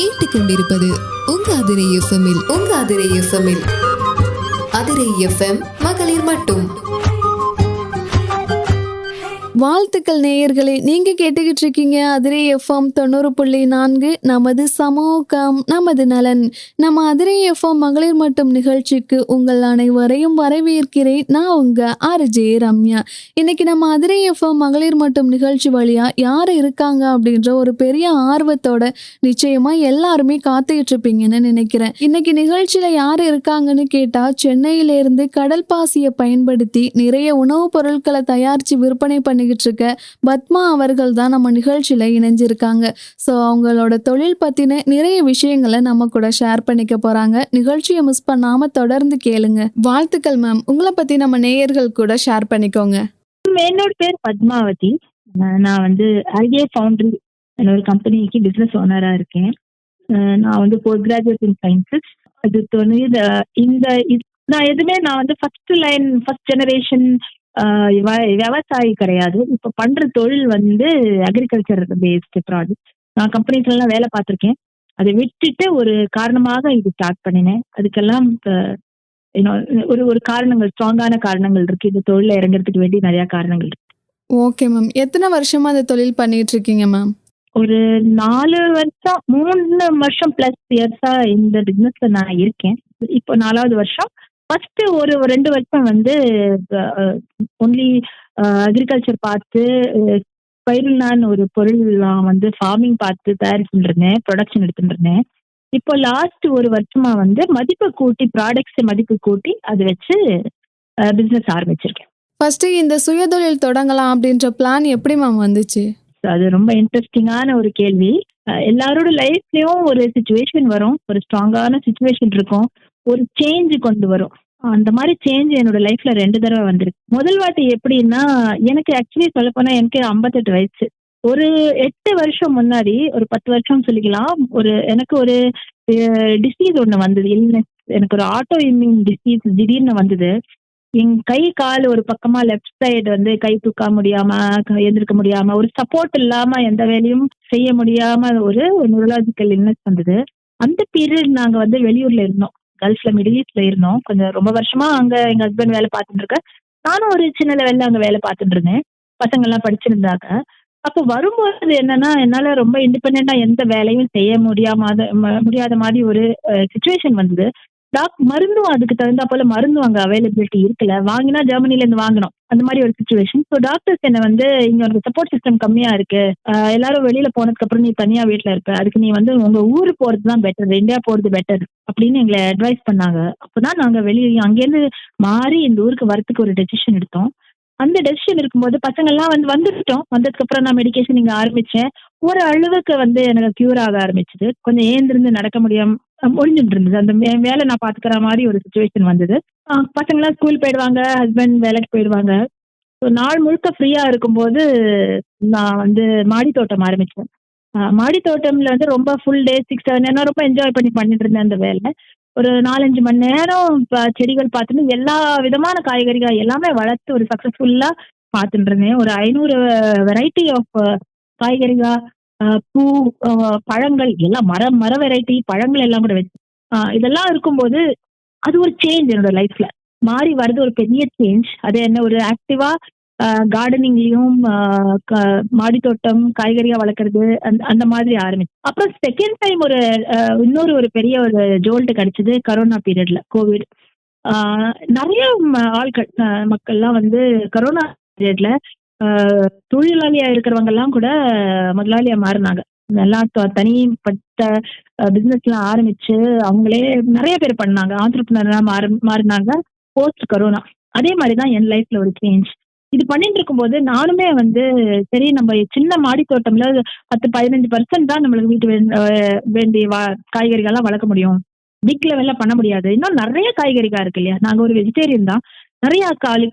கேட்டுக்கொண்டிருப்பது உங்க அதிரை எஃப்எம்மில் அதிரை எஃப்எம் மகளிர் மட்டும். வாழ்த்துக்கள் நேயர்களே, நீங்க கேட்டுக்கிட்டு இருக்கீங்க அதிரை எஃப்எம் 90.4 நமது சமூகம் நமது நலன். நம்ம அதிரை எஃப்எம் மகளிர் மட்டும் நிகழ்ச்சிக்கு உங்கள் அனைவரையும் வரவேற்கிறேன். நான் உங்க ஆர்ஜே ரம்யா. இன்னைக்கு நம்ம அதிரை எஃப்எம் மகளிர் மட்டும் நிகழ்ச்சி வழியா யார் இருக்காங்க அப்படின்ற ஒரு பெரிய ஆர்வத்தோட நிச்சயமா எல்லாருமே காத்துக்கிட்டு இருப்பீங்கன்னு நினைக்கிறேன். இன்னைக்கு நிகழ்ச்சியில யார் இருக்காங்கன்னு கேட்டா, சென்னையிலிருந்து கடல் பாசியை பயன்படுத்தி நிறைய உணவுப் பொருட்களை தயாரித்து விற்பனை பண்ணி இருக்க பத்மா அவர்கள் தான் நம்ம நிகழ்ச்சியில இணைஞ்சிருக்காங்க. ஸோ அவங்களோட தொழில் பத்தின நிறைய விஷயங்களை நம்ம கூட ஷேர் பண்ணிக்க போறாங்க. நிகழ்ச்சியை மிஸ் பண்ணாம தொடர்ந்து கேளுங்க. வாழ்த்துக்கள் மேம். உங்களை பத்தி நம்ம நேயர்கள் கூட ஷேர் பண்ணிக்கோங்க. என்னோட பேர் பத்மாவதி. நான் ஐடியா ஃபவுண்டரி ஒரு கம்பெனிக்கு பிசினஸ் ஓனரா இருக்கேன். நான் போஸ்ட் கிராஜுவேட் இன் சயின்சஸ். அது நான் ஃபர்ஸ்ட் ஜெனரேஷன் விவசாயி கிடையாது. இப்ப பண்ற தொழில் அக்ரிகல்ச்சர் பேஸ்டு ப்ராஜெக்ட். நான் கம்பெனிஸ்ல எல்லாம் வேலை பார்த்திருக்கேன். அதை விட்டுட்டு ஒரு காரணமாக இது ஸ்டார்ட் பண்ணினேன். அதுக்கெல்லாம் ஒரு காரணங்கள், ஸ்ட்ராங்கான காரணங்கள் இருக்கு. இந்த தொழில இறங்குறதுக்கு வேண்டி நிறைய காரணங்கள் இருக்கு. Okay ma'am. எத்தனை வருஷமா அந்த தொழில் பண்ணிட்டு இருக்கீங்க மேம்? ஒரு 4 வருஷம் 3 வருஷம் பிளஸ் இயர்ஸா இந்த பிசினஸ்ல நான் இருக்கேன். இப்போ 4வது வருஷம். ஃபர்ஸ்ட் ஒரு 2 வருஷம் ஒன்லி அக்ரிகல்ச்சர் பார்த்து பயிரிலான ஒரு பொருள் ஃபார்மிங் பார்த்து தயாரிச்சுட்டு இருந்தேன், ப்ரொடக்ஷன் எடுத்துட்டு இருந்தேன். இப்போ லாஸ்ட் ஒரு வருஷமா மதிப்பு கூட்டி, ப்ராடக்ட்ஸ் மதிப்பு கூட்டி அதை வச்சு பிசினஸ் ஆரம்பிச்சிருக்கேன். ஃபர்ஸ்ட் இந்த சுயதொழில் தொடங்கலாம் அப்படின்ற பிளான் எப்படி மேம் வந்துச்சு? அது ரொம்ப இன்ட்ரெஸ்டிங்கான ஒரு கேள்வி. எல்லாரோட லைஃப்லயும் ஒரு சிச்சுவேஷன் வரும், ஒரு ஸ்ட்ராங்கான சிச்சுவேஷன் இருக்கும், ஒரு சேஞ்ச் கொண்டு வரும். அந்த மாதிரி சேஞ்ச் என்னோட லைஃப்ல 2 தடவை வந்திருக்கு. முதல் வாட்டி எப்படின்னா, எனக்கு ஆக்சுவலி சொல்ல போனா எனக்கு 58 வயசு. ஒரு 8 வருஷம் முன்னாடி, ஒரு 10 வருஷம் சொல்லிக்கலாம், எனக்கு ஒரு டிசீஸ் ஒண்ணு வந்தது. இல்னஸ், எனக்கு ஒரு ஆட்டோ இம்யூன் டிசீஸ் திடீர்னு வந்தது. என் கை கால் ஒரு பக்கமா லெஃப்ட் சைடு கை தூக்க முடியாம, எந்திருக்க முடியாம, ஒரு சப்போர்ட் இல்லாம எந்த வேலையும் செய்ய முடியாம ஒரு நியூரலாஜிக்கல் இல்னஸ் வந்தது. அந்த பீரியட் நாங்க வெளியூர்ல இருந்தோம், கல்ஃப்ல, மிடில் ஈஸ்ட்ல இருந்தோம். கொஞ்சம் ரொம்ப வருஷமா அங்க எங்க ஹஸ்பண்ட் வேலை பார்த்துட்டு இருக்க, நானும் ஒரு சின்ன லெவல்ல அங்க வேலை பார்த்துட்டு இருந்தேன். பசங்க எல்லாம் படிச்சிருந்தாங்க. அப்போ வரும்போது என்னன்னா, என்னால ரொம்ப இண்டிபெண்டா எந்த வேலையும் செய்ய முடியாத மாதிரி ஒரு சிச்சுவேஷன் வந்தது. மருந்தும் அதுக்கு தகுந்தா போல மருந்தும் அங்க அவைலபிலிட்டி இருக்கல. வாங்கினா ஜெர்மனில இருந்து வாங்கணும், அந்த மாதிரி ஒரு சிச்சுவேஷன். ஸோ டாக்டர்ஸ் என்ன இங்க ஒரு சப்போர்ட் சிஸ்டம் கம்மியா இருக்கு, எல்லாரும் வெளியில போனதுக்கு அப்புறம் நீ தனியா வீட்டுல இருப்ப, அதுக்கு நீ உங்க ஊரு போறதுதான் பெட்டர், இந்தியா போறது பெட்டர் அப்படின்னு எங்களை அட்வைஸ் பண்ணாங்க. அப்பதான் நாங்க வெளியே அங்கேருந்து மாறி இந்த ஊருக்கு வரத்துக்கு ஒரு டெசிஷன் எடுத்தோம். அந்த டெசிஷன் இருக்கும்போது பசங்க எல்லாம் வந்துட்டோம். வந்ததுக்கு அப்புறம் நான் மெடிக்கேஷன் இங்க ஆரம்பிச்சேன். ஒரு அளவுக்கு எனக்கு கியூர் ஆக ஆரம்பிச்சது. கொஞ்சம் ஏந்திருந்து நடக்க முடியாம முடிஞ்சுட்டு இருந்தது. அந்த வேலை நான் பாத்துக்கிற மாதிரி ஒரு சுச்சுவேஷன் வந்தது. பசங்க எல்லாம் ஸ்கூல் போயிடுவாங்க, ஹஸ்பண்ட் வேலைக்கு போயிடுவாங்க. நாள் முழுக்க ஃப்ரீயா இருக்கும்போது நான் மாடி தோட்டம் ஆரம்பிச்சேன். மாடி தோட்டம்ல ரொம்ப ஃபுல் டே 6-7 நேரம் ரொம்ப என்ஜாய் பண்ணிட்டு இருந்தேன் அந்த வேலை. ஒரு 4-5 மணி நேரம் செடிகள் பார்த்துட்டு எல்லா விதமான காய்கறிகள் எல்லாமே வளர்த்து ஒரு சக்சஸ்ஃபுல்லா பார்த்துட்டு இருந்தேன். ஒரு 500 வெரைட்டி ஆஃப் காய்கறிகள், பூ, பழங்கள் எல்லாம், மர வெரைட்டி பழங்கள் எல்லாம் கூட வச்சு இதெல்லாம் இருக்கும்போது அது ஒரு சேஞ்ச் என்னோட லைஃப்ல மாறி வருது, ஒரு பெரிய சேஞ்ச். அது என்ன, ஒரு ஆக்டிவா கார்டனிங்லயும் மாடி தோட்டம் காய்கறியா வளர்க்கறது அந்த மாதிரி ஆரம்பிச்சு. அப்புறம் செகண்ட் டைம் இன்னொரு பெரிய ஒரு ஜோல்ட் கிடைச்சது கொரோனா பீரியட்ல, கோவிட். நிறைய மக்கள்லாம் கொரோனா பீரியட்ல தொழிலாளியா இருக்கிறவங்க எல்லாம் கூட முதலாளியா மாறினாங்க. எல்லாம் தனிப்பட்ட பிசினஸ் எல்லாம் ஆரம்பிச்சு அவங்களே நிறைய பேர் பண்ணாங்க, ஆண்டர்பிரினரா மாறினாங்க போஸ்ட் கொரோனா. அதே மாதிரிதான் என் லைஃப்ல ஒரு சேஞ்ச். இது பண்ணிட்டு இருக்கும்போது நானுமே சரி, நம்ம சின்ன மாடி தோட்டம்ல 10-15% தான் நம்மளுக்கு வீட்டு வேண்டிய காய்கறிகள்லாம் வளர்க்க முடியும், பிக் லெவல்ல பண்ண முடியாது. இன்னும் நிறைய காய்கறிகள் இருக்கு இல்லையா. நாங்க ஒரு வெஜிடேரியன் தான். நிறைய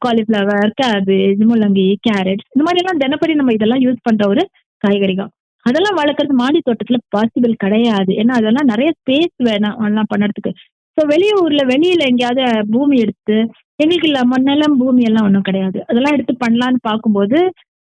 காலிஃபிளவர், கேபேஜ், முள்ளங்கி, கேரட், இந்த மாதிரி எல்லாம் தினப்படி நம்ம இதெல்லாம் யூஸ் பண்ற ஒரு காய்கறிகள். அதெல்லாம் வளர்க்கறது மாடி தோட்டத்துல பாசிபிள் கிடையாது. ஏன்னா அதெல்லாம் நிறைய ஸ்பேஸ் வேணும் அதெல்லாம் பண்ணுறதுக்கு. ஸோ வெளியில எங்கேயாவது பூமி எடுத்து, எங்களுக்கு இல்லாம நிலம் பூமி எல்லாம் ஒன்றும் கிடையாது, அதெல்லாம் எடுத்து பண்ணலான்னு பார்க்கும்போது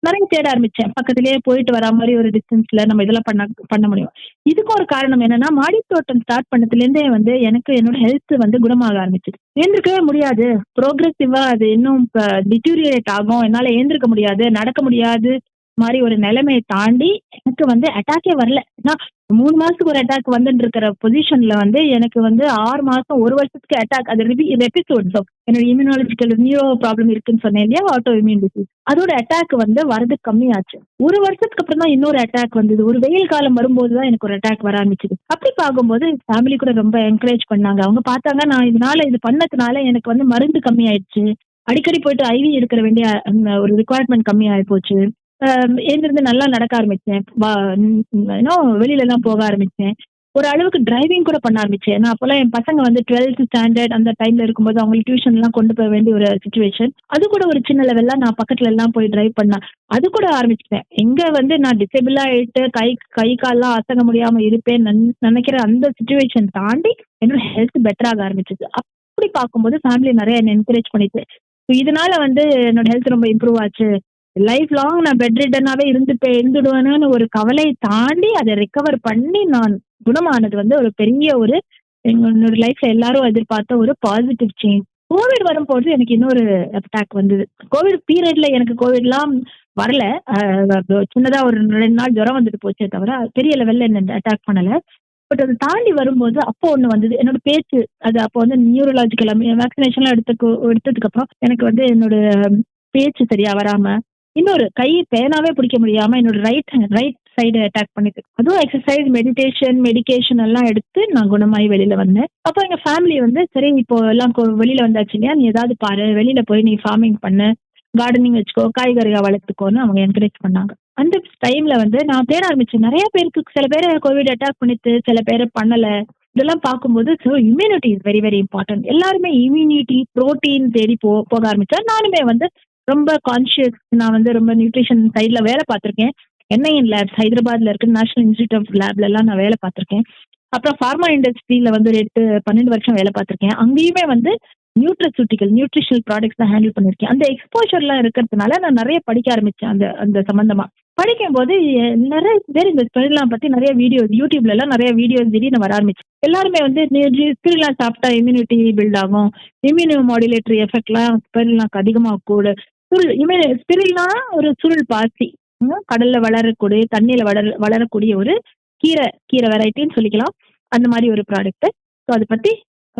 நிறைய தேட ஆரம்பிச்சேன். பக்கத்திலேயே போயிட்டு வரா மாதிரி ஒரு டிஸ்டன்ஸ்ல நம்ம இதெல்லாம் பண்ண முடியும். இதுக்கு ஒரு காரணம் என்னன்னா, மாடி தோட்டம் ஸ்டார்ட் பண்ணதுல இருந்தே வந்து எனக்கு என்னோட ஹெல்த் வந்து குணமாக ஆரம்பிச்சது. எழுந்திருக்கவே முடியாது. ப்ரோக்ரசிவா அது இன்னும் டிட்டீரியேட் ஆகும். என்னால எழுந்திருக்க முடியாது, நடக்க முடியாது மாரி ஒரு நிலைமைய தாண்டி எனக்கு வந்து அட்டாக்கே வரல. ஏன்னா 3 மாசத்துக்கு ஒரு அட்டாக் வந்துட்டு இருக்கிற பொசிஷன்ல வந்து எனக்கு வந்து 6 மாசம், 1 வருஷத்துக்கு அட்டாக். அது எபிசோட்ஸ் ஆஃப் என்னோட இம்யூனாலஜிக்கல் நியூரோ ப்ராப்ளம் இருக்குன்னு சொன்னேன் இல்லையா? Auto immune disease. அதோட அட்டாக் வந்து வரது கம்மியாச்சு. 1 வருஷத்துக்கு அப்புறம் தான் இன்னொரு அட்டாக் வந்தது. ஒரு வெயில் காலம் வரும்போது தான் எனக்கு ஒரு அட்டாக் வர ஆரம்பிச்சது. அப்படி பார்க்கும்போது ஃபேமிலி கூட ரொம்ப என்கரேஜ் பண்ணாங்க. அவங்க பார்த்தாங்க நான் இது பண்ணதுனால எனக்கு வந்து மருந்து கம்மியாயிடுச்சு. அடிக்கடி போயிட்டு ஐவி எடுக்கிற வேண்டிய ஒரு ரிக்வயர்மெண்ட் கம்மியாயி போச்சு. எழுந்திருந்து நல்லா நடக்க ஆரம்பிச்சேன். வெளியில எல்லாம் போக ஆரம்பிச்சேன். ஒரு அளவுக்கு டிரைவிங் கூட பண்ண ஆரம்பிச்சேன். ஏன்னா அப்போல்லாம் என் பசங்க வந்து 12th ஸ்டாண்டர்ட் அந்த டைம்ல இருக்கும்போது அவங்களுக்கு டியூஷன் எல்லாம் கொண்டு போக வேண்டிய ஒரு சுச்சுவேஷன். அது கூட ஒரு சின்ன லெவல்ல நான் பக்கத்துல எல்லாம் போய் டிரைவ் பண்ணேன். அது கூட ஆரம்பிச்சிட்டேன். எங்க வந்து நான் டிசேபிள் ஆயிட்டு கை கால்லாம் அசங்க முடியாம இருப்பேன் நினைக்கிற அந்த சுச்சுவேஷன் தாண்டி என்னோட ஹெல்த் பெட்டராக ஆரம்பிச்சது. அப்படி பார்க்கும்போது ஃபேமிலி நிறைய என்ன என்கரேஜ் பண்ணிட்டு, இதனால வந்து என்னோட ஹெல்த் ரொம்ப இம்ப்ரூவ் ஆச்சு. லைஃப் லாங் நான் பெட் ரிட்டனாவே இருந்துடுவேன்னு ஒரு கவலை தாண்டி அதை ரிகவர் பண்ணி நான் குணமானது வந்து ஒரு பெரிய ஒரு என்னோட லைஃப்ல எல்லாரும் எதிர்பார்த்த ஒரு பாசிட்டிவ் சேஞ்ச். கோவிட் வரும்போது எனக்கு இன்னொரு அட்டாக் வந்தது. கோவிட் பீரியட்ல எனக்கு கோவிட்லாம் வரல. சின்னதா ஒரு 2 நாள் ஜுரம் வந்துட்டு போச்சே தவிர பெரிய லெவல்ல என்ன அட்டாக் பண்ணல. பட் அதை தாண்டி வரும்போது அப்போ ஒண்ணு வந்தது. என்னோட பேச்சு அது அப்போ வந்து நியூரலாஜிக்கல் வேக்சினேஷன்லாம் எடுத்ததுக்கு அப்புறம் எனக்கு வந்து என்னோட பேச்சு சரியா வராம, இன்னொரு கை பேனாவே பிடிக்க முடியாம என்னோட ரைட் சைடு அட்டாக் பண்ணிட்டு, அதுவும் எக்ஸசைஸ், மெடிகேஷன் எல்லாம் எடுத்து நான் குணமாயி வெளியில வந்தேன். அப்போ எங்க ஃபேமிலி வந்து சரி இப்போ எல்லாம் வெளியில வந்தாச்சு இல்லையா, நீ ஏதாவது பாரு, வெளியில போய் நீ ஃபார்மிங் பண்ணு, கார்டனிங் வச்சுக்கோ, காய்கறியா வளர்த்துக்கோன்னு அவங்க என்கரேஜ் பண்ணாங்க. அந்த டைம்ல வந்து நான் தேட ஆரம்பிச்சேன். நிறைய பேருக்கு சில பேர் கோவிட் அட்டாக் பண்ணிட்டு சில பேர் பண்ணல. இதெல்லாம் பார்க்கும்போது immunity is very very important. எல்லாருமே இம்யூனிட்டி புரோட்டீன் தேடி போக ஆரம்பிச்சா. நானுமே வந்து ரொம்ப கான்சியஸ். நான் வந்து ரொம்ப நியூட்ரிஷன் சைட்ல வேலை பார்த்திருக்கேன். என்ஐஎன் லேப்ஸ் ஹைதராபாத்ல இருக்கு, நேஷனல் இன்ஸ்டியூட் ஆஃப் லேப்ல எல்லாம் நான் வேலை பார்த்திருக்கேன். அப்புறம் ஃபார்மா இண்டஸ்ட்ரியில வந்து 12 வருஷம் வேலை பார்த்திருக்கேன். அங்கேயுமே வந்து நியூட்ரிஷனல் ப்ராடக்ட்ஸ் தான் ஹேண்டில் பண்ணிருக்கேன். அந்த எக்ஸ்போஷர்லாம் இருக்கிறதுனால நான் நிறைய படிக்க ஆரம்பிச்சேன். அந்த சம்பந்தமா படிக்கும் போது நிறைய பேர் இந்த ஸ்பிரிலாம் பத்தி நிறைய வீடியோஸ் யூடியூப்ல எல்லாம் நிறைய வீடியோஸ் திடீர்னு வர ஆரம்பிச்சு. எல்லாருமே வந்து ஸ்பிரிலாம் சாப்பிட்டா இம்யூனிட்டி பில்ட் ஆகும், இம்யூனோ மாடுலேட்டரி எஃபெக்ட்லாம் ஸ்பிரிலாக்கு அதிகமாக கூட. ஸ்பிரில்னா ஒரு சுருள் பாசி, கடல்ல வளரக்கூடிய தண்ணியில வளரக்கூடிய ஒரு கீரை வெரைட்டின்னு சொல்லிக்கலாம். அந்த மாதிரி ஒரு ப்ராடக்ட். ஸோ அதை பத்தி